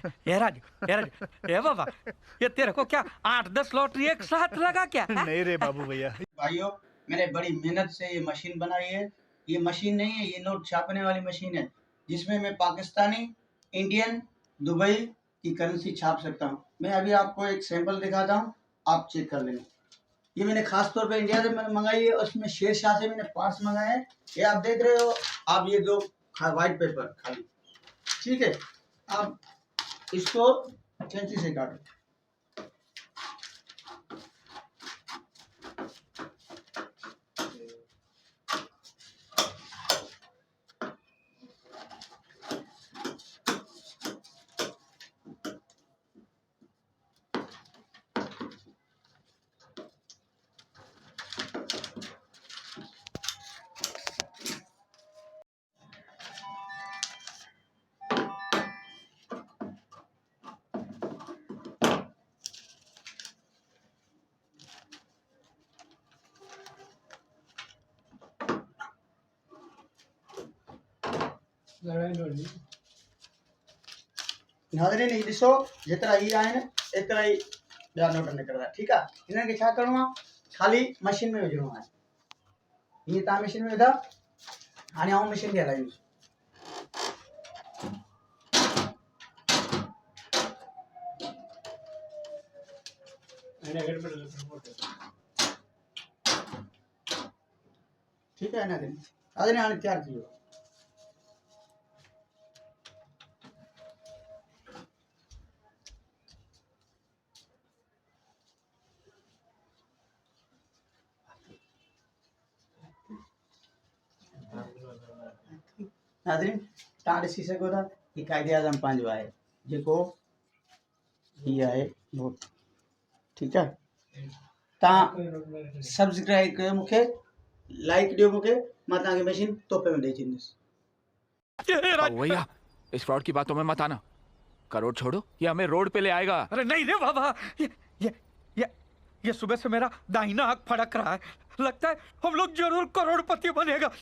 ये राजू, ये राजू, ये बाबा, ये तेरे को क्या 8-10 लॉटरी एक साथ लगा क्या? नहीं रे बाबू भैया। भाइयों, मैंने बड़ी मेहनत से ये मशीन बनाई है। ये मशीन नहीं है, ये नोट छापने वाली मशीन है, जिसमें मैं पाकिस्तानी, इंडियन, दुबई की करेंसी छाप सकता हूँ। मैं अभी आपको एक सैंपल दिखाता हूँ, आप चेक कर लेना। ये मैंने खास तौर पे इंडिया से मंगाई है, उसमें शेरशाह से मैंने पार्ट्स मंगाए हैं। ये आप देख रहे हो, आप ये दो व्हाइट पेपर खाली, ठीक है। आप इसको कैंची से काटो। नाज़रीन ही ॾिसो, जेतिरा ही आहिनि एतिरा ही ॿिया नोट निकिरंदा, ठीकु आहे। हिननि खे छा करिणो आहे, ख़ाली मशीन में विझणो आहे। हीअं तव्हां मशीन में विधा, हाणे आउं मशीन खे हलाईंदुसि। ठीकु आहे नाज़रीन, हाणे तयारु थी वियो। नाज़रीन, तव्हां ॾिसी सघो था, हीउ क़ाइदे आज़म पंहिंजो आहे, जेको हीअ आहे नोट, ठीकु आहे। तव्हां सब्सक्राइब कयो मूंखे, लाइक ॾियो मूंखे, मां तव्हांखे मशीन तोहफ़े में ॾेई छॾींदुसि। भैया, इस फ्रॉड की बातों में मत आना। करोड़ छोड़ो, ये हमें रोड पे ले आएगा। अरे नहीं रे बाबा, ये सुबह से मेरा दाहिना आंख फड़क रहा है। लगता है हम लोग जरूर करोड़पति बनेगा।